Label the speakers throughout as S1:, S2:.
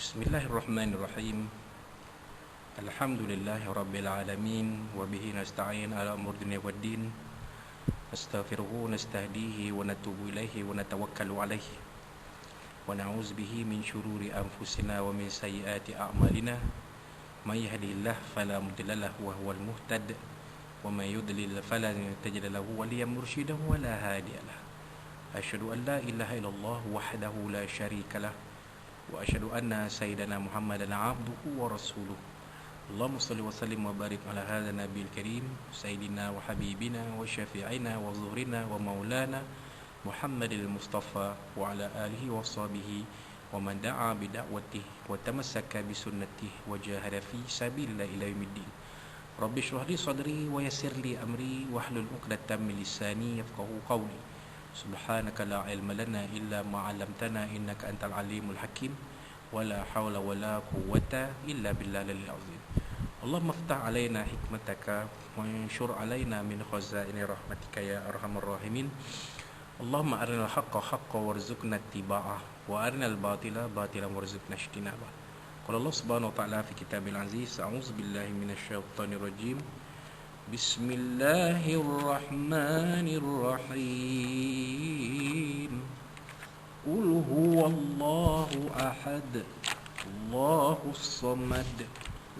S1: Bismillahirrahmanirrahim. Alhamdulillahi rabbil alamin wa bihi nasta'in ala umur dunya waddin. Nastaghfiruhu nastahdihi wa natubu ilaihi wa natawakkalu alaihi. Wa na'udzu bihi min syururi anfusina wa min sayyiati a'malina. May yahdihillahu fala mudilla lahu wa huwal muhtad wa may yudlil falan tajid lahu waliyyan mursyida wa la hadiya lahu. Asyhadu an la ilaha illallah wahdahu la syarika lahu wa asyhadu anna sayyidana Muhammadan abduhu wa rasuluh. Allahumma salli wa sallim wa barik ala hadzal nabiyil karim sayyidina wa habibina wa syafi'ina wa zuhrina wa maulana Muhammadil Mustafa wa ala alihi wa sahbihi wa man da'a bi da'watihi wa tamassaka bi sunnatihi wa jahada fi sabilillah ila yaumiddin. Rabbi shrah li sadri wa yassir li amri wahlul 'uqdatam min lisani yafqahu qawli. Subhanaka la ilma lana illa ma 'allamtana innaka antal alimul hakim wala hawla wala quwwata illa billahil azim. Allahumma iftah alaina hikmataka wa anshur alaina min khazaini rahmatika ya arhamar rahimin. Allahumma arinal haqqa haqqan warzuqna ittiba'ah wa arinal batila batilan warzuqna ijtinabah. Qala Allah subhanahu wa ta'ala fi kitabil aziz, a'udzu billahi minasy syaithanir rajim. Bismillahirrahmanirrahim. Qul huwallahu ahad, Allahus samad,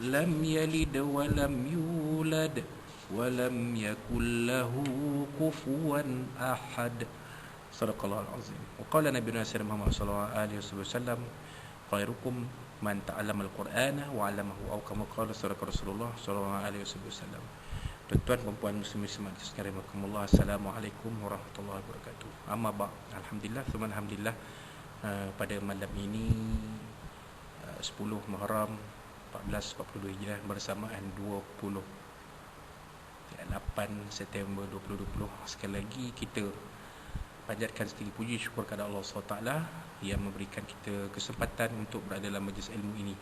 S1: lam yalid wa lam yulad wa lam yakul lahu kufuwan ahad. Sadaqallahul azim. Wa qala nabiyuna Muhammad sallallahu alaihi wasallam, khairukum man ta'allama al-Qur'ana wa 'allamahu, aw kama qala Rasulullah sallallahu alaihi wasallam. Tuan-tuan dan puan muslimin sekalian, assalamualaikum warahmatullahi wabarakatuh. Amma ba', alhamdulillah, alhamdulillah, pada malam ini 10 Muharram 1442 Hijrah bersamaan 28 September 2020. Sekali lagi kita panjatkan setinggi puji syukur kepada Allah SWT yang memberikan kita kesempatan untuk berada dalam majlis ilmu ini,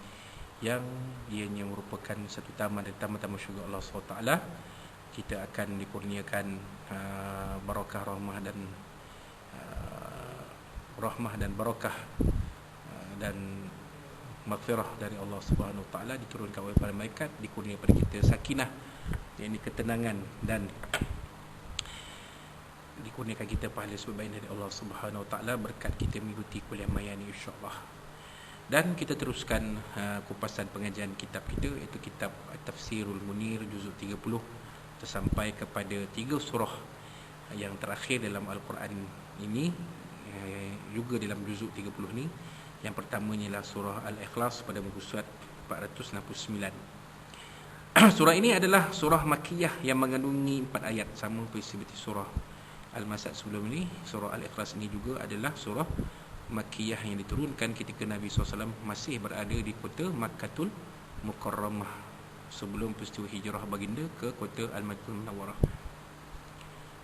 S1: yang ianya merupakan satu taman dari taman-taman syurga Allah SWT. Kita akan dikurniakan barakah rahmah dan barakah dan maghfirah dari Allah Subhanahu Wa Taala, diturunkan oleh para malaikat, dikurniakan pada kita sakinah, yakni ketenangan, dan dikurniakan kita pahala sebaik dari Allah Subhanahu Wa Taala berkat kita mengikuti kuliah maya ni, insya-Allah. Dan kita teruskan kupasan pengajian kitab kita, iaitu kitab Tafsirul Munir juzuk 30, sampai kepada 3 surah yang terakhir dalam Al-Quran ini, juga dalam juzuk 30 ni. Yang pertamanya ialah surah Al-Ikhlas pada muka surat 469. Surah ini adalah surah Makkiyah yang mengandungi 4 ayat, sama seperti surah Al-Masad sebelum ini. Surah Al-Ikhlas ini juga adalah surah Makkiyah yang diturunkan ketika Nabi SAW masih berada di kota Makkatul Mukarramah, sebelum peristiwa hijrah baginda ke kota Al-Madinah Munawwarah.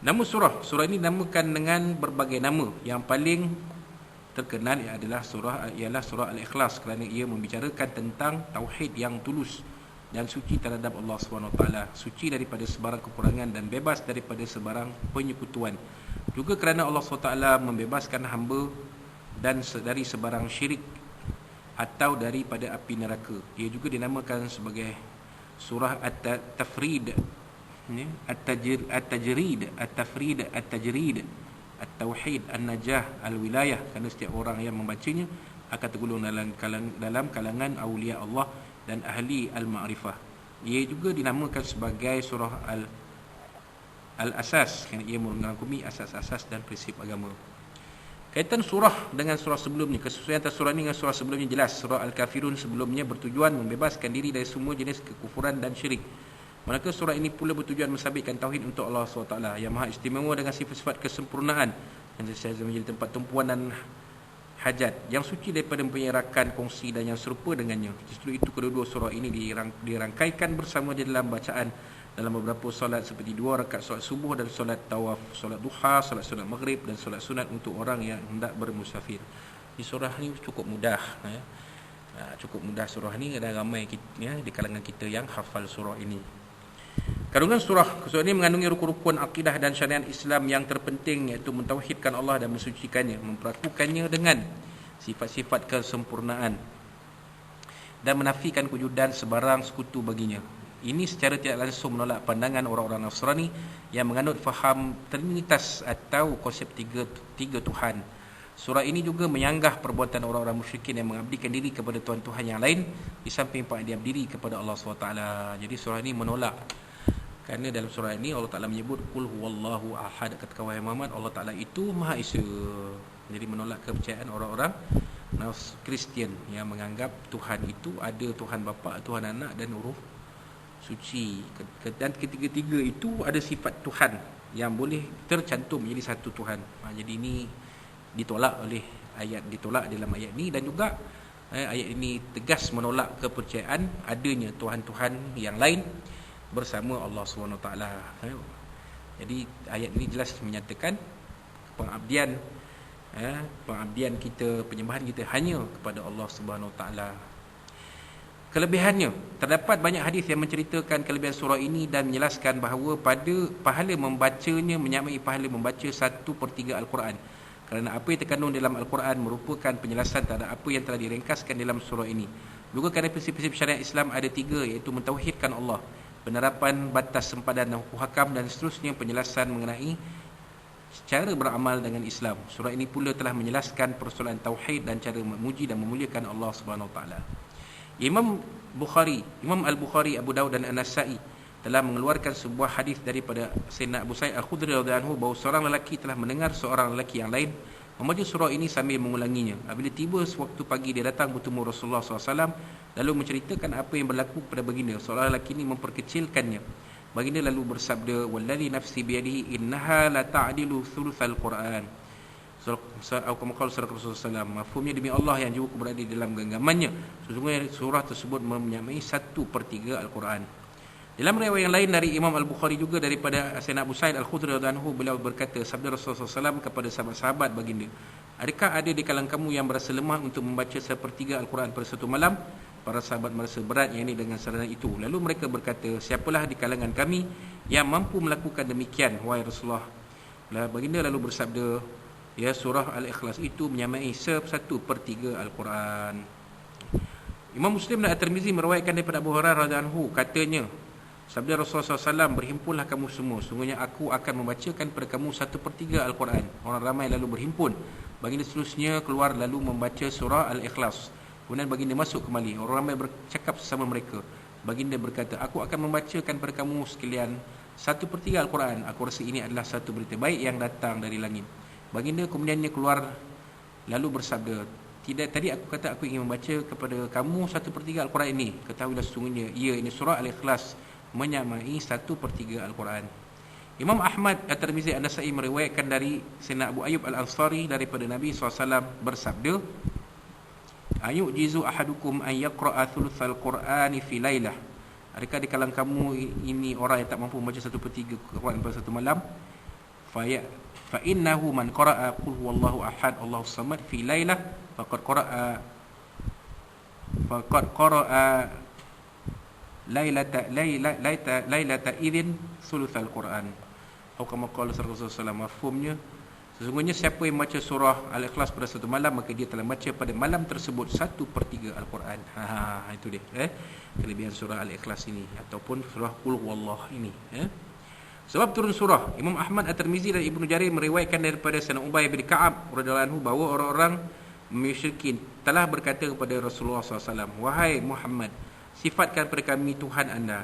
S1: Nama surah ini dinamakan dengan berbagai nama. Yang paling terkenal ialah surah Al-Ikhlas, kerana ia membicarakan tentang tauhid yang tulus dan suci terhadap Allah SWT, suci daripada sebarang kekurangan dan bebas daripada sebarang penyekutuan. Juga kerana Allah SWT membebaskan hamba dan dari sebarang syirik atau daripada api neraka. Ia juga dinamakan sebagai surah At-Tafrid, At-Tajrid, At-Tafrid, At-Tajrid, At-Tauhid, An-Najah, Al-Wilayah, kerana setiap orang yang membacanya akan tergolong dalam kalangan awliya Allah dan ahli al-ma'rifah. Ia juga dinamakan sebagai surah Al-Asas, kerana ia merangkumi asas-asas dan prinsip agama. Kaitan surah dengan surah sebelumnya, kesesuaian antara surah ini dengan surah sebelumnya jelas. Surah Al-Kafirun sebelumnya bertujuan membebaskan diri dari semua jenis kekufuran dan syirik. Manakala surah ini pula bertujuan mensabitkan tauhid untuk Allah SWT yang maha istimewa dengan sifat-sifat kesempurnaan, yang sentiasa menjadi tempat tumpuan dan hajat, yang suci daripada mempunyai rakan, kongsi dan yang serupa dengannya. Justru itu kedua-dua surah ini dirangkaikan bersama di dalam bacaan dalam beberapa solat, seperti 2 rakaat solat subuh dan solat tawaf, solat duha, solat maghrib dan solat sunat untuk orang yang hendak bermusafir. Di surah ni cukup mudah, cukup mudah surah ni. Ada ramai di kalangan kita yang hafal surah ini. Kandungan surah ini mengandungi rukun-rukun akidah dan syariat Islam yang terpenting, iaitu mentauhidkan Allah dan mensucikannya, memperlakukannya dengan sifat-sifat kesempurnaan, dan menafikan kewujudan sebarang sekutu baginya. Ini secara tidak langsung menolak pandangan orang-orang Nasrani yang menganut faham Trinitas atau konsep tiga Tuhan. Surah ini juga menyanggah perbuatan orang-orang musyrikin yang mengabdikan diri kepada Tuhan-Tuhan yang lain di samping pengabdian diri kepada Allah SWT. Jadi surah ini menolak, kerana dalam surah ini Allah Ta'ala menyebut Qul huwallahu ahad, kata wahai Muhammad, Allah Ta'ala itu Maha Esa. Jadi menolak kepercayaan orang-orang Kristian yang menganggap Tuhan itu ada Tuhan Bapa, Tuhan Anak dan Roh Suci. Dan ketiga-tiga itu ada sifat Tuhan yang boleh tercantum menjadi satu Tuhan. Jadi ini ditolak dalam ayat ini, dan juga ayat ini tegas menolak kepercayaan adanya Tuhan-Tuhan yang lain bersama Allah SWT. Jadi ayat ini jelas menyatakan pengabdian kita, penyembahan kita hanya kepada Allah SWT. Kelebihannya, terdapat banyak hadis yang menceritakan kelebihan surah ini dan menjelaskan bahawa pada pahala membacanya menyamai pahala membaca 1/3 Al-Quran. Kerana apa yang terkandung dalam Al-Quran merupakan penjelasan terhadap apa yang telah direngkaskan dalam surah ini. Juga kerana prinsip-prinsip syariat Islam ada 3, iaitu mentauhidkan Allah, penerapan batas sempadan dan hukum hakam, dan seterusnya penjelasan mengenai cara beramal dengan Islam. Surah ini pula telah menjelaskan persoalan tauhid dan cara memuji dan memuliakan Allah SWT. Imam Al-Bukhari, Abu Dawud dan An-Nasa'i telah mengeluarkan sebuah hadis daripada Sayyidina Abu Sa'id Al-Khudri radhiyallahu anhu bahawa seorang lelaki telah mendengar seorang lelaki yang lain membaca surah ini sambil mengulanginya. Apabila tiba sewaktu pagi, dia datang bertemu Rasulullah SAW lalu menceritakan apa yang berlaku kepada baginda. Seorang lelaki ini memperkecilkannya. Baginda lalu bersabda, "Wallazi nafsi biyadihi innaha la ta'dilu thulutsal Qur'an." Surah Rasulullah SAW. Mafhumnya, demi Allah yang jiwaku berada di dalam genggamannya, sesungguhnya surah tersebut menyamai 1/3 Al-Quran. Dalam riwayat yang lain dari Imam Al-Bukhari juga daripada Sayyidina Abu Sa'id Al-Khudri radhiyallahu anhu, beliau berkata, sabda Rasulullah SAW kepada sahabat-sahabat baginda, "Adakah ada di kalangan kamu yang berasa lemah untuk membaca 1/3 Al-Quran pada satu malam?" Para sahabat merasa berat yang ini dengan sarana itu. Lalu mereka berkata, "Siapalah di kalangan kami yang mampu melakukan demikian, wahai Rasulullah?" Baginda lalu bersabda, ya, surah Al-Ikhlas itu menyamai 1/3 Al-Quran. Imam Muslim dan At-Tirmizi meriwayatkan daripada Abu Hurairah radhiyallahu anhu, katanya, sabda Rasulullah SAW, "Berhimpunlah kamu semua, sungguhnya aku akan membacakan kepada kamu 1/3 Al-Quran." Orang ramai lalu berhimpun. Baginda seterusnya keluar lalu membaca surah Al-Ikhlas. Kemudian baginda masuk kembali. Orang ramai bercakap sesama mereka. Baginda berkata, "Aku akan membacakan kepada kamu sekalian 1/3 Al-Quran. Aku rasa ini adalah satu berita baik yang datang dari langit." Baginda kemudiannya keluar lalu bersabda, "Tidak, tadi aku kata aku ingin membaca kepada kamu 1/3 Al-Quran ini. Ketahuilah sesungguhnya ini surah Al-Ikhlas menyamai 1/3 Al-Quran." Imam Ahmad, At-Tirmizi, An-Nasa'i meriwayatkan dari Sayyidina Abu Ayyub Al-Ansari daripada Nabi SAW bersabda, "Ayu'jizu ahadukum an yaqra'a thulutsal Qur'ani fi lailah." Adakah di kalangan kamu ini orang yang tak mampu membaca 1/3 Quran pada satu malam? Fa innahu man qara'a qul huwallahu ahad Allahus samad fi lailah faqad qara'a lailata idzin thulutsal Quran. Atau kama qala Rasulullah SAW, mafhumnya, sesungguhnya siapa yang membaca surah Al-Ikhlas pada satu malam, maka dia telah membaca pada malam tersebut 1/3 Al-Quran. Itu dia kelebihan surah Al-Ikhlas ini, ataupun surah Qul huwallahu ini. Sebab turun surah, Imam Ahmad, At-Tirmizi dan Ibnu Jarir meriwayatkan daripada Sayyidina Ubay bin Ka'ab radhiyallahu anhu bahawa orang-orang musyrikin telah berkata kepada Rasulullah SAW, "Wahai Muhammad, sifatkan kepada kami Tuhan anda."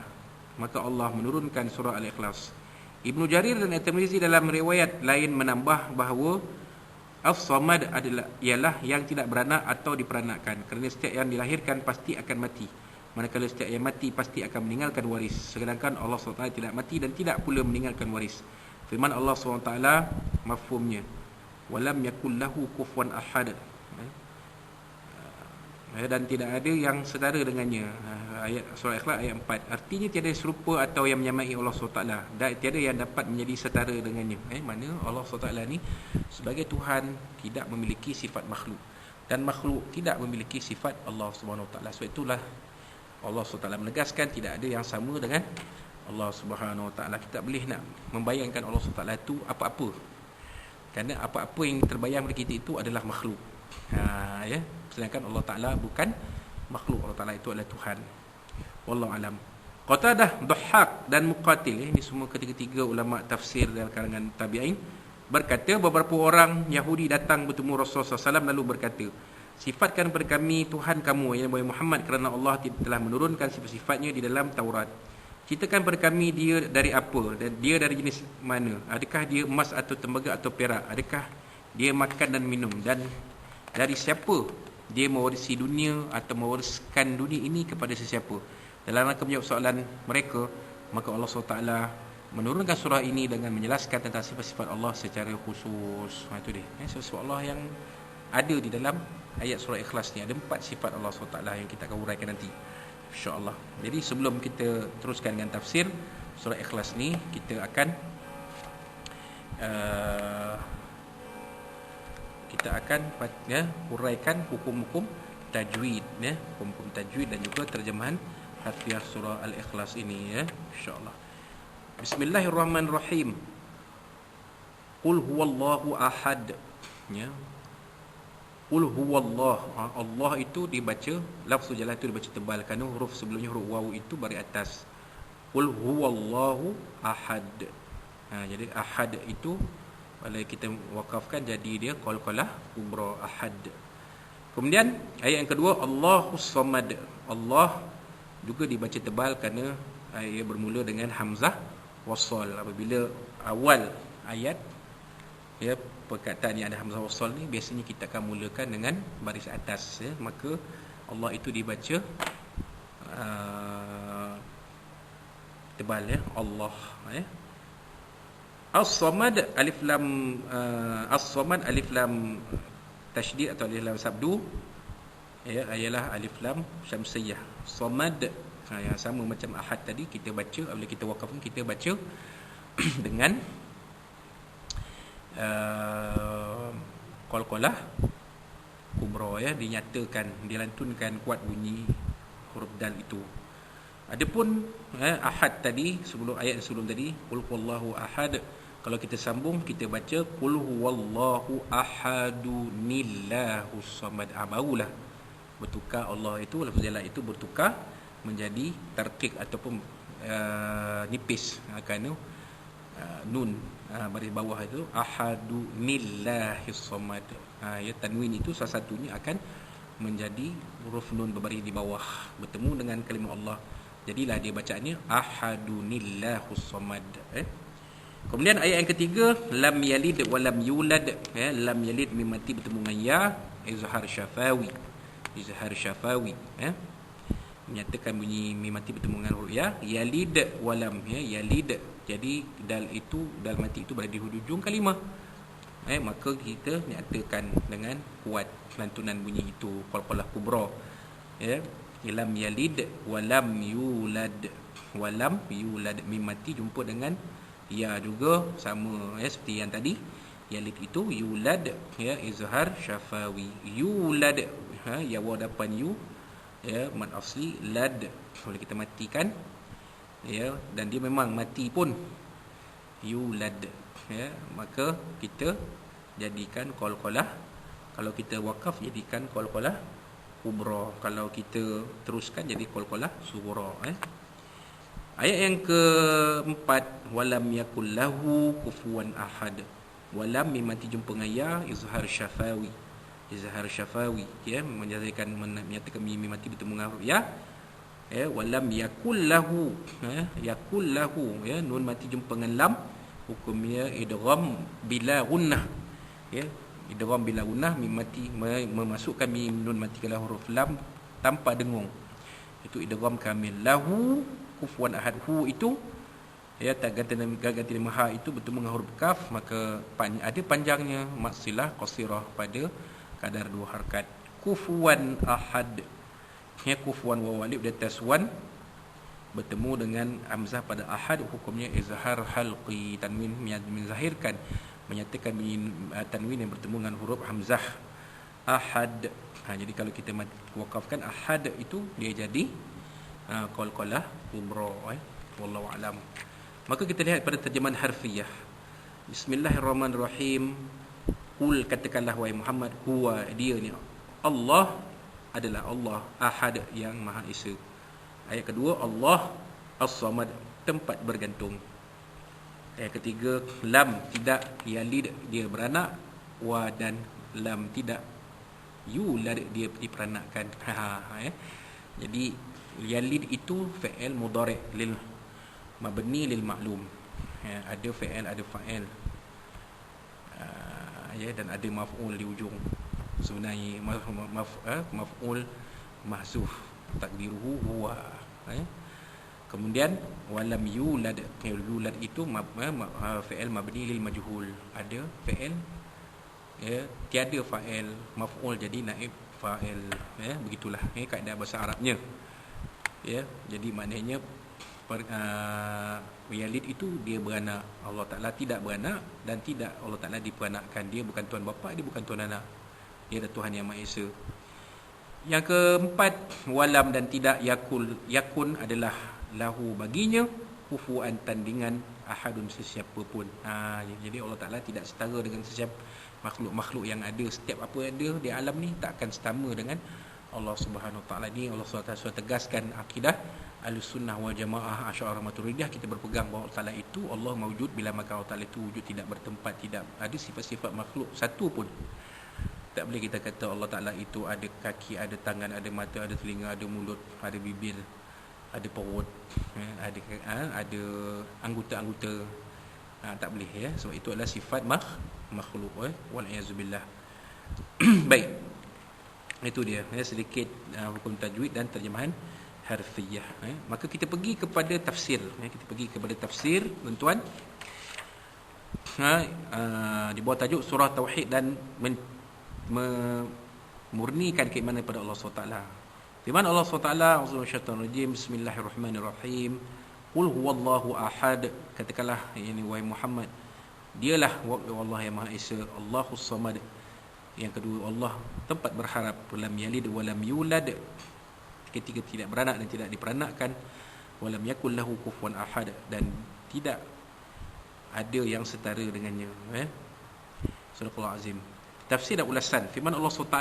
S1: Maka Allah menurunkan surah Al-Ikhlas. Ibnu Jarir dan At-Tirmizi dalam riwayat lain menambah bahawa As-Samad ialah yang tidak beranak atau diperanakkan, kerana setiap yang dilahirkan pasti akan mati, manakala setiap yang mati pasti akan meninggalkan waris. Sedangkan Allah SWT tidak mati dan tidak pula meninggalkan waris. Firman Allah SWT, mafhumnya, "Walam yakul lahu kufuwan ahad." Dan tidak ada yang setara dengannya. Ayat surah Ikhlas ayat 4. Artinya tiada serupa atau yang menyamai Allah SWT, dan tiada yang dapat menjadi setara dengannya. Mana Allah SWT ni sebagai Tuhan tidak memiliki sifat makhluk, dan makhluk tidak memiliki sifat Allah SWT. Sebab itulah Allah SWT menegaskan tidak ada yang sama dengan Allah SWT. Kita tak boleh nak membayangkan Allah SWT itu apa-apa, kerana apa-apa yang terbayang kepada kita itu adalah makhluk. Sedangkan Allah Ta'ala bukan makhluk. Allah Ta'ala itu adalah Tuhan. Wallahu alam. Qatadah, Dhahhak dan Muqatil, ini semua ketiga-tiga ulama tafsir dalam kalangan tabi'in, berkata beberapa orang Yahudi datang bertemu Rasulullah SAW lalu berkata, sifatkan kepada kami Tuhan kamu, ya Muhammad, kerana Allah telah menurunkan sifat-sifatnya di dalam Taurat. Ceritakan kepada kami dia dari apa, dan dia dari jenis mana, adakah dia emas atau tembaga atau perak, adakah dia makan dan minum, dan dari siapa dia mewarisi dunia atau mewariskan dunia ini kepada sesiapa. Dalam rangka menjawab soalan mereka, maka Allah SWT menurunkan surah ini dengan menjelaskan tentang sifat-sifat Allah secara khusus. Itu dia, sifat Allah yang ada di dalam ayat surah Ikhlas ni. Ada 4 sifat Allah SWT yang kita akan uraikan nanti, insya-Allah. Jadi sebelum kita teruskan dengan tafsir surah Ikhlas ni, kita akan uraikan hukum-hukum tajwid, hukum-hukum tajwid dan juga terjemahan harfiah surah Al-Ikhlas ini, insya-Allah. Bismillahirrahmanirrahim. Qul huwallahu ahad, Qul huwallah. Allah itu dibaca, lafzul jalalah itu dibaca tebal kerana huruf sebelumnya huruf waw itu bari atas. Qul huwallahu ahad. Jadi ahad itu kalau kita wakafkan jadi dia qalqalah kubra, ahad. Kemudian ayat yang kedua, Allahus samad. Allah juga dibaca tebal kerana ia bermula dengan hamzah wasal. Apabila awal ayat perkataan yang ada hamzah wasal ni, biasanya kita akan mulakan dengan baris atas, maka Allah itu dibaca tebal, Allah. As-samad alif lam as-samad alif lam tasydid atau alif lam sabdu, ialah alif lam syamsiyah. Samad, yang sama macam ahad tadi, kita baca apabila kita wakafkan, kita baca dengan qalqalah kubra, dinyatakan, dilantunkan kuat bunyi huruf dal itu. Adapun ahad tadi, sebelum ayat sebelum tadi, qul huwallahu ahad, kalau kita sambung kita baca qul huwallahu ahadunillahus samad. Barulah bertukar Allah itu, lafaz jalal itu bertukar menjadi tarqiq ataupun nipis, kerana nun baris bawah itu ahadunillahis samad. Tanwin itu salah satunya akan menjadi huruf nun berbaris di bawah bertemu dengan kalimah Allah, jadilah dia bacaannya ahadunillahus samad. Kemudian ayat yang ketiga, lam yalid wa lam yulad. Lam yalid mim mati bertemu dengan ya, izhar syafawi, menyatakan bunyi mim mati bertemu dengan huruf ya. Yalid walam, yalid, jadi dal itu, dal mati itu berada di hujung kalimah, maka kita nyatakan dengan kuat lantunan bunyi itu, qalqalah kubra, lam yalid walam yulad. Walam yulad, mim mati jumpa dengan ya juga, sama seperti yang tadi. Yalid itu yulad, izhar syafawi. Yulad, ya waw depan yu, mad asli, lad, boleh kita matikan, dan dia memang mati pun, yulad, maka kita jadikan qalqalah, kalau kita wakaf jadikan qalqalah kubra, kalau kita teruskan jadi qalqalah sughra. Ayat yang keempat, walam yakul lahu kufuwan ahad. Walam mim mati jumpa dengan ya, izhar syafawi, menyatakan mim mati bertemu dengan huruf ya. Walam yakul lahu, nun mati jumpa dengan lam, hukumnya idgham bila gunnah, idgham bila gunnah, mim mati memasukkan mim nun mati ke dalam huruf lam tanpa dengung, itu idgham kamil. Lahu kufuwan ahad, hu itu ganti dengan ha itu bertemu dengan huruf kaf, maka ada panjangnya, maksilah qasirah pada kadar 2 harakat. Kufuwan ahad, kufuwan waw alif di atas wan bertemu dengan hamzah pada ahad, hukumnya izhar halqi, tanwin menzahirkan, menyatakan tanwin yang bertemu dengan huruf hamzah ahad. Jadi kalau kita wakafkan ahad itu dia jadi qalqalah kubra. Wallahu alam. Maka kita lihat pada terjemahan harfiah. Bismillahirrahmanirrahim. Qul, katakanlah wahai Muhammad, huwa, dia ni Allah, adalah Allah Ahad yang Maha Esa. Ayat kedua, Allah As-Samad, tempat bergantung. Ayat ketiga, lam tidak yalid, dia beranak, wa dan lam tidak yulad, dia diperanakkan. Jadi yalid itu fi'il mudhari' lil mabni lil ma'lum. Ada fi'il, ada fa'il. Dan ada maf'ul di ujung. Sebenarnya maf'ul mahzuf takdiruhu huwa. Kemudian walam yulad, yulad itu fi'il mabni lil majhul. Ada fi'il, tiada fa'il, maf'ul jadi naib fa'il. Begitulah kaedah bahasa Arabnya. Jadi maknanya Yalid itu dia beranak. Allah Ta'ala tidak beranak dan tidak Allah Ta'ala diperanakkan. Dia bukan tuan bapa, dia bukan tuan anak. Dia adalah Tuhan yang Maha Esa. Yang keempat, walam dan tidak yakun adalah lahu baginya kufuan tandingan ahadun sesiapa pun. Jadi Allah Ta'ala tidak setara dengan sesiapa makhluk-makhluk yang ada. Setiap apa yang ada di alam ni tak akan setama dengan Allah Subhanahu Wa Ta'ala. Ni Allah SWT sudah tegaskan akidah Ahlussunnah wal Jamaah Asy'ariyah Maturidiyah. Kita berpegang bahawa Allah Ta'ala itu Allah mawjud, bila maka Allah Ta'ala itu wujud, tidak bertempat, tidak ada sifat-sifat makhluk satu pun. Tak boleh kita kata Allah Ta'ala itu ada kaki, ada tangan, ada mata, ada telinga, ada mulut, ada bibir, ada perut, ada anggota-anggota. Tak boleh sebab itu adalah sifat makhluk. Wal'iyazubillah. Baik, itu dia sedikit hukum tajwid dan terjemahan harfiyah. Maka kita pergi kepada tafsir. Kita pergi kepada tafsir, tuan-tuan. Di bawah tajuk surah Tauhid dan memurnikan keimanan kepada Allah SWT. Firman Allah SWT, Auzubillahi Bismillahirrahmanirrahim. Qul huwallahu ahad. Katakanlah wahai Muhammad, dialah Allah yang Maha Esa, Allahus Samad. Yang kedua, Allah tempat berharap, lam yalid walam yulad, ketiga tidak beranak dan tidak diperanakkan, walam yakul lahu kufuwan ahad, dan tidak ada yang setara dengannya. Surah Azim. Tafsir dan ulasan firman Allah SWT,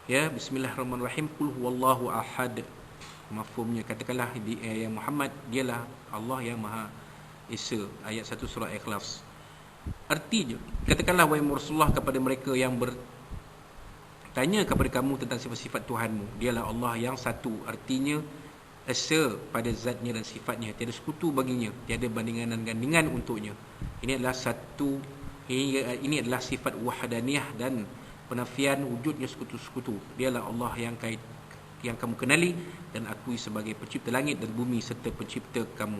S1: Bismillahirrahmanirrahim. Qul huwallahu ahad. Mafhumnya, katakanlah ya Muhammad, dialah Allah yang Maha Esa. Ayat 1 surah Ikhlas. Artinya, katakanlah wahai Rasulullah kepada mereka yang bertanya kepada kamu tentang sifat-sifat Tuhanmu, dialah Allah yang satu. Artinya esa pada zatnya dan sifatnya, tiada sekutu baginya, tiada bandingan dan gandingan untuknya. Ini adalah satu. Ini adalah sifat wahdaniyah dan penafian wujudnya sekutu-sekutu. Dialah Allah yang kamu kenali dan akui sebagai pencipta langit dan bumi serta pencipta kamu.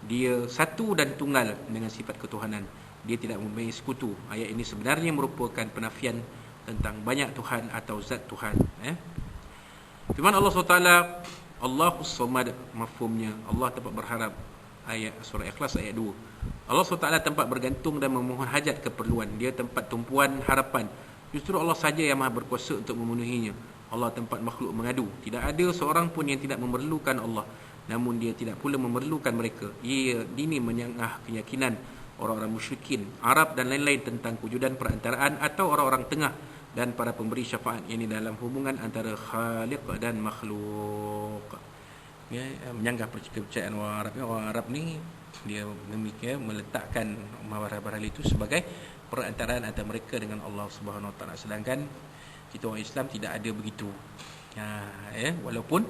S1: Dia satu dan tunggal dengan sifat ketuhanan. Dia tidak mempunyai sekutu. Ayat ini sebenarnya merupakan penafian tentang banyak Tuhan atau zat Tuhan. Firman Allah SWT, Allahus Samad, mafhumnya Allah tempat berharap. Ayat surah Ikhlas ayat 2. Allah SWT tempat bergantung dan memohon hajat keperluan. Dia tempat tumpuan harapan. Justru Allah saja yang maha berkuasa untuk memenuhinya. Allah tempat makhluk mengadu. Tidak ada seorang pun yang tidak memerlukan Allah, namun dia tidak pula memerlukan mereka. Ini menyangah keyakinan orang-orang musyrikin Arab dan lain-lain tentang kewujudan perantaraan atau orang-orang tengah dan para pemberi syafaat. Ini dalam hubungan antara khaliq dan makhluk. Menyanggah kepercayaan orang Arab. Orang Arab ni dia meletakkan barang-barang itu sebagai perantaraan antara mereka dengan Allah Subhanahu Wa Taala. Sedangkan kita orang Islam tidak ada begitu. Walaupun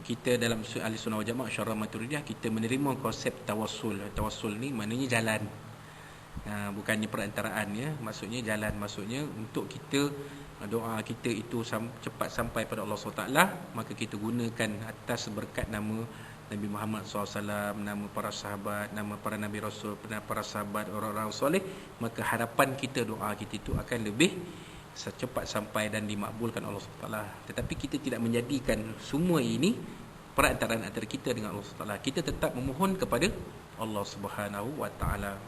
S1: kita dalam Ahlussunnah wal Jamaah Asy'ariyah Maturidiyah kita menerima konsep tawassul. Tawassul ni maknanya jalan. Bukannya perantaraan maksudnya jalan, maksudnya untuk kita doa kita itu cepat sampai pada Allah SWT, maka kita gunakan atas berkat nama Nabi Muhammad SAW, nama para sahabat, nama para Nabi Rasul, para sahabat, orang-orang soleh, maka harapan kita, doa kita itu akan lebih secepat sampai dan dimakbulkan Allah SWT. Tetapi kita tidak menjadikan semua ini perantaraan antara kita dengan Allah SWT. Kita tetap memohon kepada Allah Subhanahu Wa Taala.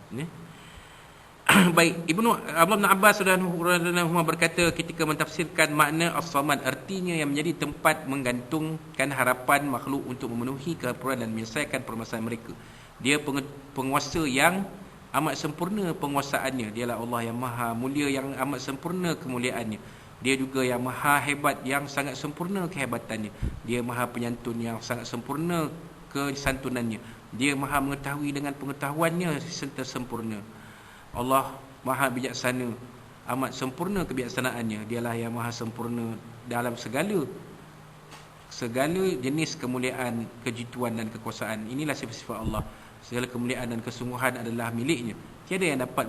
S1: Baik, Abdullah bin Abbas radhiyallahu berkata ketika mentafsirkan makna As-Samad, artinya yang menjadi tempat menggantungkan harapan makhluk untuk memenuhi keperluan dan menyelesaikan permasalahan mereka. Dia penguasa yang amat sempurna penguasaannya. Dialah Allah yang maha mulia yang amat sempurna kemuliaannya. Dia juga yang maha hebat, yang sangat sempurna kehebatannya. Dia maha penyantun yang sangat sempurna kesantunannya. Dia maha mengetahui dengan pengetahuannya serta sempurna. Allah maha bijaksana, amat sempurna kebijaksanaannya. Dialah yang maha sempurna dalam segala jenis kemuliaan, kejiduan dan kekuasaan. Inilah sifat-sifat Allah. Segala kemuliaan dan kesungguhan adalah miliknya. Tiada yang dapat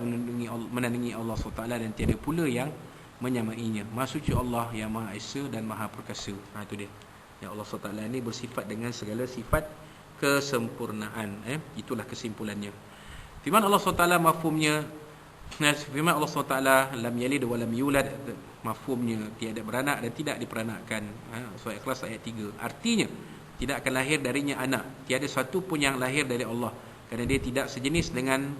S1: menandingi Allah SWT, dan tiada pula yang menyamainya. Maha suci Allah yang Maha Esa dan Maha Perkasa. Itu dia. Ya, Allah SWT ini bersifat dengan segala sifat kesempurnaan. Itulah kesimpulannya. Firman Allah SWT mafhumnya, firman Allah SWT, lam yalid wa lam yulad, mafhumnya tiada beranak dan tidak diperanakkan. Surah Ikhlas ayat 3. Artinya tidak akan lahir darinya anak. Tiada satu pun yang lahir dari Allah, kerana dia tidak sejenis dengan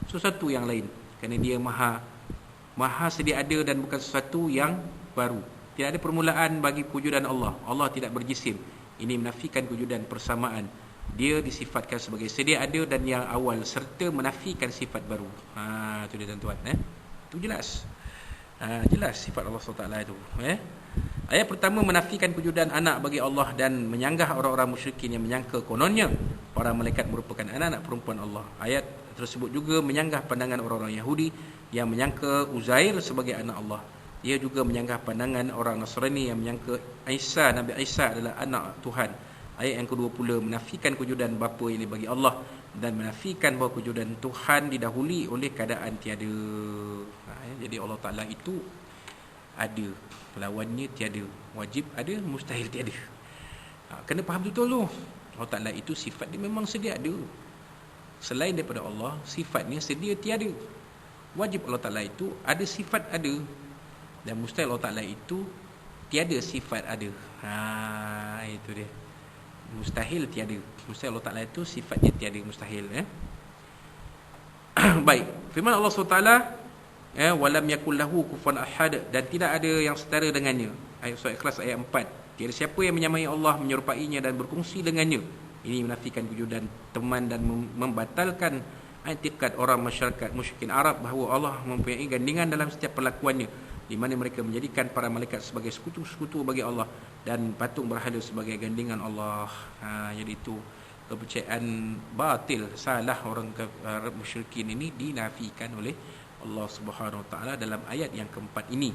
S1: sesuatu yang lain. Kerana dia maha sedia ada dan bukan sesuatu yang baru. Tidak ada permulaan bagi kewujudan Allah. Allah tidak berjisim. Ini menafikan kewujudan persamaan. Dia disifatkan sebagai sedia ada dan yang awal, serta menafikan sifat baru. Itu dia tuan-tuan. Itu jelas. Jelas sifat Allah SWT itu. Ayat pertama menafikan kewujudan anak bagi Allah dan menyanggah orang-orang musyrikin yang menyangka kononnya para malaikat merupakan anak-anak perempuan Allah. Ayat tersebut juga menyanggah pandangan orang-orang Yahudi yang menyangka Uzair sebagai anak Allah. Ia juga menyanggah pandangan orang Nasrani yang menyangka Nabi Isa adalah anak Tuhan. Ayat yang kedua pula menafikan kewujudan bapa yang dibagi Allah dan menafikan bahawa kewujudan Tuhan didahului oleh keadaan tiada. Jadi Allah Ta'ala itu ada, lawannya tiada. Wajib ada, mustahil tiada. Kena faham betul tu. Allah Ta'ala itu sifat dia memang sedia ada. Selain daripada Allah, sifatnya sedia tiada. Wajib Allah Ta'ala itu ada sifat ada, dan mustahil Allah Ta'ala itu tiada sifat ada. Itu dia. Mustahil tiada. Mustahil Allah Ta'ala itu sifatnya tiada, mustahil. Baik. Firman Allah SWT, walam yakul lahu kufuwan ahad, dan tidak ada yang setara dengannya. Ayat surah Ikhlas ayat 4. Tiada siapa yang menyamai Allah, menyerupainya dan berkongsi dengannya. Ini menafikan wujudan teman dan membatalkan i'tiqad orang masyarakat musyrikin Arab bahawa Allah mempunyai gandingan dalam setiap perlakuannya, di mana mereka menjadikan para malaikat sebagai sekutu-sekutu bagi Allah dan patung berhala sebagai gandingan Allah. Jadi itu kepercayaan batil, salah orang Arab musyrikin ini dinafikan oleh Allah Subhanahu Wa Taala dalam ayat yang keempat ini.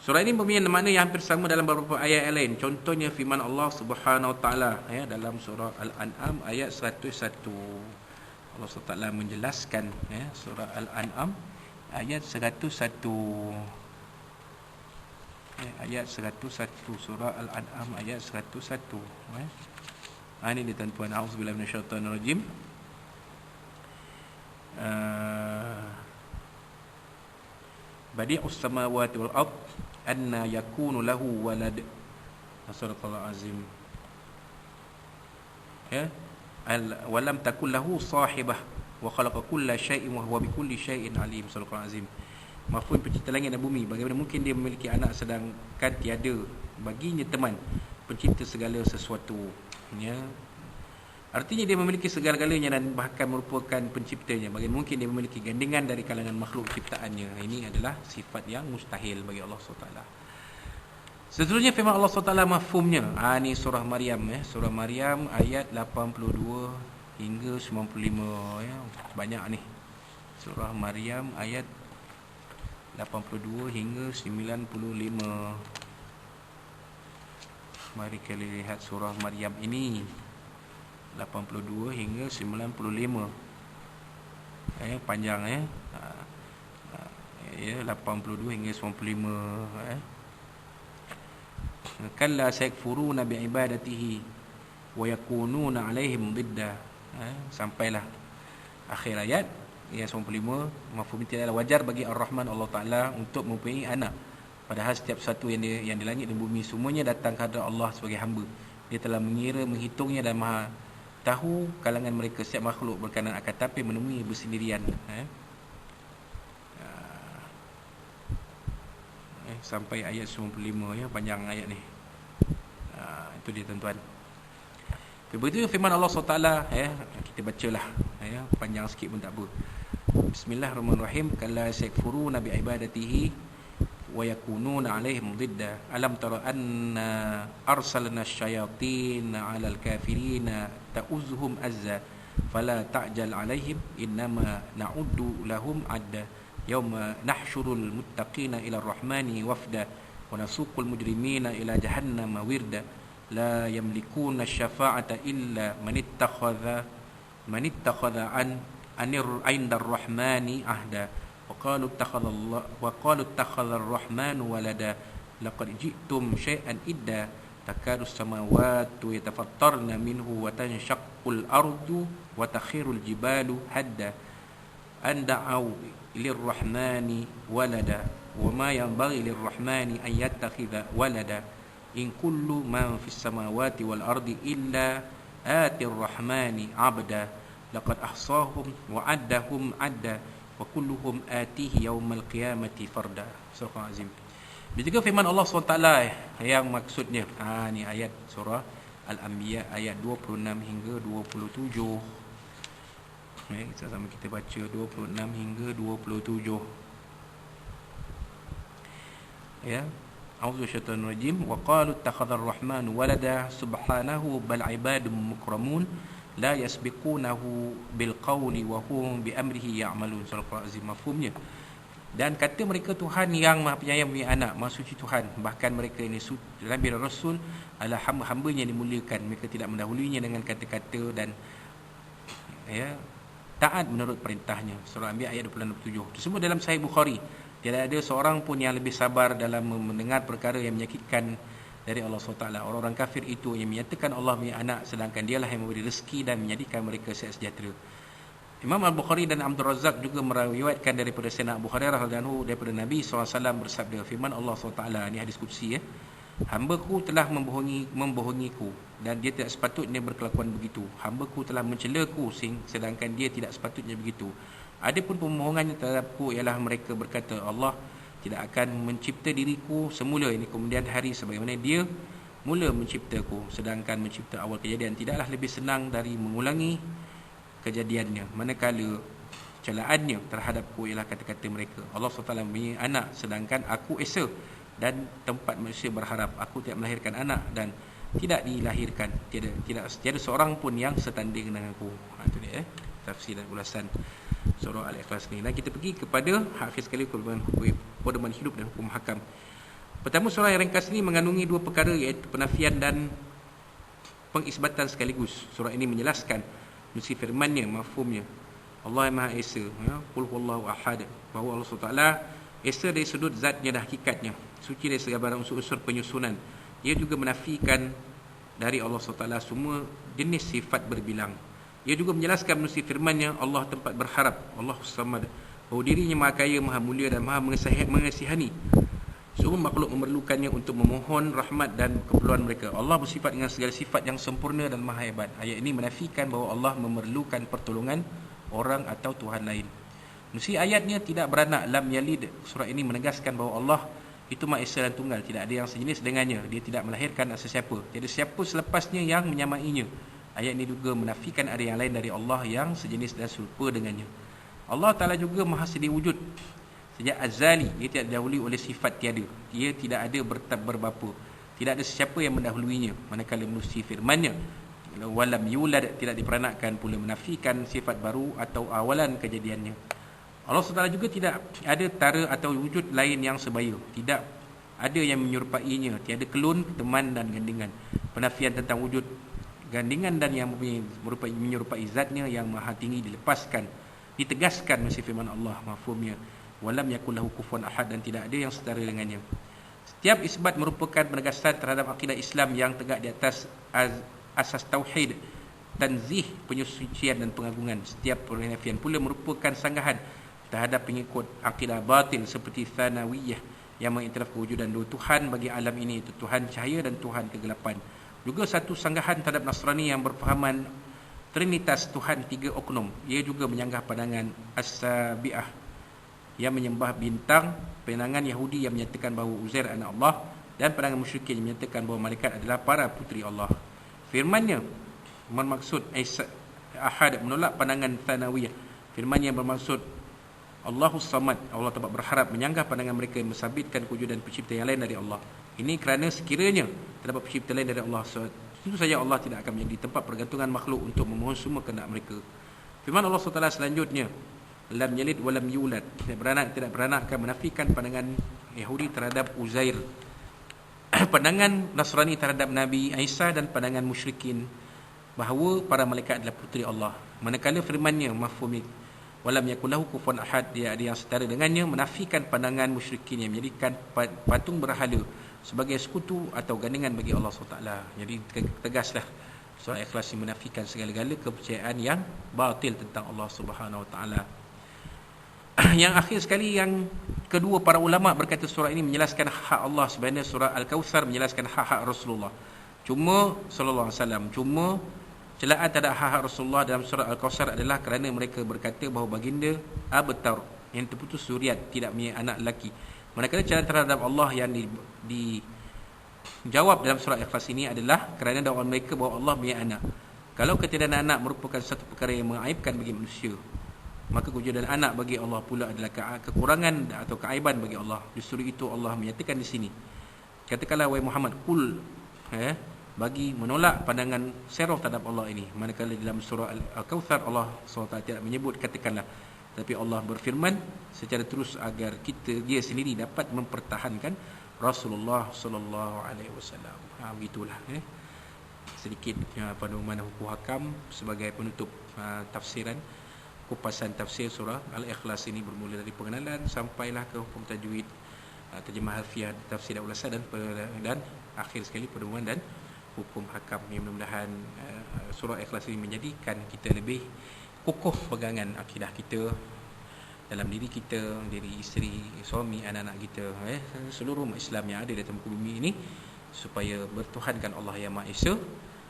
S1: Surah ini mempunyai makna yang hampir sama dalam beberapa ayat yang lain. Contohnya firman Allah Subhanahu Wa Taala dalam surah Al-An'am ayat 101. Allah SWT menjelaskan surah Al-An'am ayat 101. Ayat 101 surah Al-An'am ayat 101. Ini dia tuan-tuan. A'udzubillahi minasyaitonirrajim. Badi'us samawati wal ard anna yakunu lahu walad. Sadaqallahu azim. Walam takul lahu sahibah wa khalaqa kulla syai'in wa huwa bikulli syai'in alim. Sadaqallahu azim. Mafhum pencipta langit dan bumi, bagaimana mungkin dia memiliki anak sedangkan tiada baginya teman, pencipta segala sesuatu. Artinya dia memiliki segala-galanya dan bahkan merupakan penciptanya. Bagaimana mungkin dia memiliki gandingan dari kalangan makhluk ciptaannya. Ini adalah sifat yang mustahil bagi Allah SWT. Seterusnya firman Allah SWT mafhumnya. Ini surah Maryam. Surah Maryam ayat 82 hingga 95. Banyak ni. Surah Maryam ayat 82 hingga 95. Mari kita lihat surah Maryam ini. 82 hingga 95. Panjang 82 hingga 95. Kalla sayakfuruna bi'ibadatihi wa yakununa 'alaihim didda. Sampailah akhir ayat yang 95. Mafhum tidaklah wajar bagi Ar-Rahman Allah Ta'ala untuk mempunyai anak, padahal setiap satu yang di langit dan bumi semuanya datang kepada Allah sebagai hamba. Dia telah mengira, menghitungnya dan maha tahu kalangan mereka setiap makhluk berkenaan akan tapi menemui bersendirian. Sampai ayat 95 panjang ayat ni. Itu dia tuan-tuan. Begitu firman Allah SWT, kita bacalah, panjang sikit pun tak apa. Bismillahirrahmanirrahim. Kalla sayakfuruna bi'ibadatihi ويكونون عليهم ضدا ألم تر أن أرسلنا الشياطين على الكافرين تؤزهم أزا فلا تعجل عليهم إنما نعد لهم عدا يوم نحشر المتقين إلى الرحمن وفدا ونسوق المجرمين إلى جهنم وردا لا يملكون الشفاعة إلا من اتخذ عند الرحمن عهدا وقالوا اتخذ الرحمن ولدا لقد جئتم شيئا إدا تكاد السماوات يتفطرن منه وتنشق الأرض وتخر الجبال هدا أن دعوا للرحمن ولدا وما ينبغي للرحمن أن يتخذ ولدا إن كل من في السماوات والأرض إلا آتي الرحمن عبدا لقد أحصاهم وعدهم عدا وكلهم آتيه يوم القيامة فردا. Surah Azim. Juga firman Allah SWT yang maksudnya ni ayat surah Al-Anbiya ayat 26 hingga 27. Sama kita baca 26 hingga 27. Ya. A'udzu syaitanir rajim wa qalu ittakhadhar rahmanu walada subhanahu bal ibadun mukramun la yasbiqunahu bil qawli wa hum bi amrihi ya'malun. Surah Azim. Mafhumnya, dan kata mereka Tuhan yang Maha Penyayang punya anak, Maha Suci Tuhan, bahkan mereka ini Nabi dan Rasul adalah hamba-hambanya yang dimuliakan. Mereka tidak mendahuluinya dengan kata-kata dan taat menurut perintahnya. Surah Anbiya ayat 26-27. Tersebut dalam Sahih Bukhari. Tidak ada seorang pun yang lebih sabar dalam mendengar perkara yang menyakitkan dari Allah SWT. Orang-orang kafir itu yang menyatakan Allah punya anak, sedangkan dialah yang memberi rezeki dan menjadikan mereka sejahtera. Imam Al-Bukhari dan Abdul Razak juga meriwayatkan daripada Sayyidina Abu Hurairah radhiyallahu anhu daripada Nabi SAW bersabda, firman Allah SWT, ini hadis qudsi hamba-Ku telah membohongiku dan dia tidak sepatutnya berkelakuan begitu. Hamba-Ku telah mencela-Ku sedangkan dia tidak sepatutnya begitu. Adapun pembohongannya terhadapku ialah mereka berkata Allah tidak akan mencipta diriku semula ini kemudian hari sebagaimana dia mula menciptaku, sedangkan mencipta awal kejadian tidaklah lebih senang dari mengulangi kejadiannya, manakala celaannya terhadapku ialah kata-kata mereka Allah SWT mempunyai anak sedangkan aku esa dan tempat manusia berharap aku tidak melahirkan anak dan tidak dilahirkan, tiada seorang pun yang setanding dengan aku. Itu dia tafsir dan ulasan surah Al-Ikhlas ni. Dan kita pergi kepada akhir sekali pedoman hidup dan hukum hakam. Pertama, surah yang ringkas ini mengandungi dua perkara, iaitu penafian dan pengisbatan sekaligus. Surah ini menjelaskan mesti firman-Nya, mafhumnya Allah yang Maha Esa, qul huwallahu ahad, bahawa Allah SWT esa dari sudut zatnya dan hakikatnya, suci dari segala unsur-unsur penyusunan. Ia juga menafikan dari Allah SWT semua jenis sifat berbilang. Ia juga menjelaskan melalui firman-Nya Allah tempat berharap, Allahus Samad, bahawa dirinya Maha Kaya, Maha Mulia dan Maha mengasihani. Semua makhluk memerlukannya untuk memohon rahmat dan keperluan mereka. Allah bersifat dengan segala sifat yang sempurna dan maha hebat. Ayat ini menafikan bahawa Allah memerlukan pertolongan orang atau Tuhan lain. Mesti ayatnya tidak beranak, lam yalid. Surah ini menegaskan bahawa Allah itu Maha Esa dan Tunggal, tidak ada yang sejenis dengannya. Dia tidak melahirkan sesiapa, tiada siapa selepasnya yang menyamainya. Ayat ini juga menafikan ada yang lain dari Allah yang sejenis dan serupa dengannya. Allah Ta'ala juga Maha Sedia Wujud. Sejak azali, ia tidak didahului oleh sifat tiada. Ia tidak ada berbapa. Tidak ada sesiapa yang mendahuluinya. Manakala menerusi firman-Nya, walam yulad, tidak diperanakkan pula, menafikan sifat baru atau awalan kejadiannya. Allah SWT juga tidak ada tara atau wujud lain yang sebaya. Tidak ada yang menyerupainya. Tiada kelun, teman dan gandingan. Penafian tentang wujud gandingan dan yang menyerupai zatnya yang maha tinggi dilepaskan, ditegaskan melalui firman Allah, mafhumnya walam yakul lahu kufuwan ahad, dan tidak ada yang setara dengannya. Setiap isbat merupakan penegasan terhadap akidah Islam yang tegak di atas asas tauhid, tanzih, penyucian dan pengagungan. Setiap penafian pula merupakan sanggahan terhadap pengikut akidah batil seperti Thanawiyah yang mengiktiraf kewujudan dua Tuhan bagi alam ini, iaitu Tuhan cahaya dan Tuhan kegelapan. Juga satu sanggahan terhadap Nasrani yang berfahaman Trinitas Tuhan tiga oknum. Ia juga menyanggah pandangan As-Sabi'ah yang menyembah bintang, pandangan Yahudi yang menyatakan bahawa Uzair anak Allah, dan pandangan musyrikin yang menyatakan bahawa malaikat adalah para puteri Allah. Firman-Nya bermaksud Ahad menolak pandangan Thanawiyah. Firman-Nya bermaksud Allahus Samad, Allah tempat berharap, menyanggah pandangan mereka yang mensabitkan kewujudan pencipta yang lain dari Allah. Ini kerana sekiranya terdapat pencipta lain dari Allah, tentu saja Allah tidak akan menjadi tempat pergantungan makhluk untuk memohon semua kehendak mereka. Firman Allah SWT selanjutnya, lam yalid wa lam yulad, tidak beranak akan menafikan pandangan Yahudi terhadap Uzair, pandangan Nasrani terhadap Nabi Isa, dan pandangan musyrikin bahawa para malaikat adalah puteri Allah. Manakala firman-Nya mafhum walam yakul lahu kufuwan ahad, dia ada yang setara dengannya, menafikan pandangan musyrikin yang menjadikan patung berhala sebagai sekutu atau gandingan bagi Allah SWT. Jadi tegaslah surah Ikhlas ini menafikan segala-gala kepercayaan yang batil tentang Allah Subhanahu Wa Taala. Yang akhir sekali, yang kedua, para ulama berkata surah ini menjelaskan hak Allah, sebenarnya surah Al-Kautsar menjelaskan hak-hak Rasulullah. Cuma sallallahu alaihi wasallam, cuma celaan terhadap hak Rasulullah dalam surah Al-Kautsar adalah kerana mereka berkata bahawa baginda Abtar yang terputus zuriat, tidak punya anak lelaki. Manakala celaan terhadap Allah yang dijawab dalam surah Ikhlas ini adalah kerana dakwaan mereka bahawa Allah punya anak. Kalau ketiadaan anak merupakan satu perkara yang mengaibkan bagi manusia, maka kewujudan anak bagi Allah pula adalah kekurangan atau keaiban bagi Allah. Justru itu Allah menyatakan di sini, katakanlah wahai Muhammad, qul, bagi menolak pandangan serah terhadap Allah ini. Manakala dalam surah Al-Kautsar Allah SWT tidak menyebut katakanlah, tapi Allah berfirman secara terus agar dia sendiri dapat mempertahankan Rasulullah sallallahu alaihi wasallam. Begitulah sedikit pedoman hukum hakam sebagai penutup tafsiran, kupasan tafsir surah Al-Ikhlas ini, bermula dari pengenalan sampailah ke hukum tajwid, terjemah harfiah, tafsir dan ulasan, dan akhir sekali pedoman dan hukum hakam. Yang mudah-mudahan surah Ikhlas ini menjadikan kita lebih kukuh pegangan akidah kita dalam diri kita, diri isteri, suami, anak-anak kita, seluruh umat Islam yang ada di atas muka bumi ini, supaya bertuhankan Allah yang Maha Esa,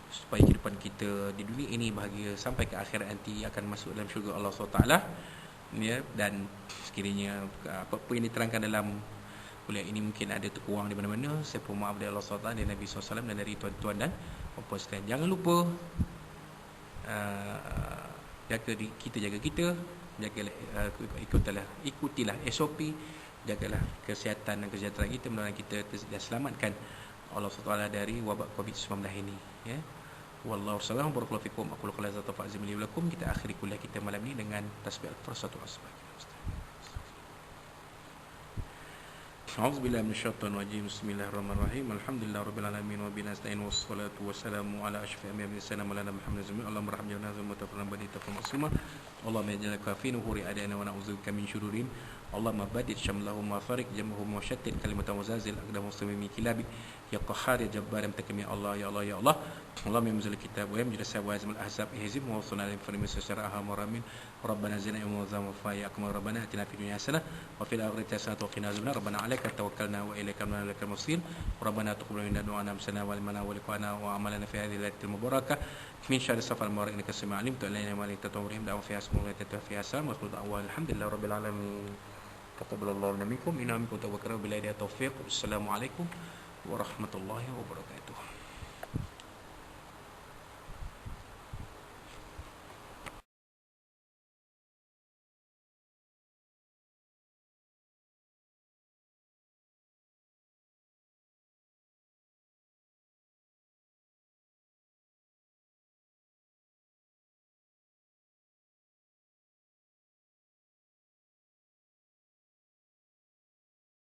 S1: supaya kehidupan kita di dunia ini bahagia sampai ke akhirat nanti akan masuk dalam syurga Allah SWT. Dan sekiranya apa-apa yang diterangkan dalam kuliah ini mungkin ada terkurang di mana-mana, saya pun maaf dari Allah SWT, dari Nabi SAW, dan dari tuan-tuan dan puan-puan sekalian. Jangan lupa jaga diri kita, jaga kita, jagalah, ikutilah SOP, jagalah kesihatan dan kesejahteraan kita, mudah-mudahan kita selamatkan Allah SWT dari wabak COVID-19 ini. Wallahu a'lam barakallahu fikum. Aku qala zata fa'zim li lakum. Kita akhiri kuliah kita malam ini dengan tasbih al-farsatu asbah. A'udzubillahi minasyaitonir rajim. Bismillahirrahmanirrahim. Alhamdulillahirabbil alamin wa bihi nasta'in wassalatu wassalamu ala asyrafil anbiya'i was salam ala Muhammadin azmi. Allahumma rahmina wa tafadhal badi tafam masuma. Allahumma ij'al kafin huri adana wa na'udzubika min syururin. Allahumma badid syamlahum wa farik jamahum wa shattit kalimatan wa zazil aqdam muslimin min kilabi ya qahhar ya jabbar ya mutakim ya Allah ya Allah ya Allah. Allahumma muzil kitab wa yamjid sawa'il ahzab ihzib wa sunna lil farim syara'ah muramin. Rabbana zidna ilma wa zama fa ya akmal rabbana atina fid dunya hasanah wa fil akhirati hasanah wa qina azabannar. Rabbana 'alaika tawakkalna wa ilaika al-masir. Rabbana taqabbal minna du'ana amsana wa liman wa liqana wa amalana fi hadhihi al-lailatil mubarakah min syahri safar mubarak innaka sami'un alim. Ta'ala ma la tatawrim da'wa fi asma'i wa tatawfi asam wa qul alhamdulillahi rabbil alamin. Taqabbalallahu minna minkum innahu minkum tawwabur rahim. Billahi taufiq. Assalamualaikum warahmatullahi wabarakatuh.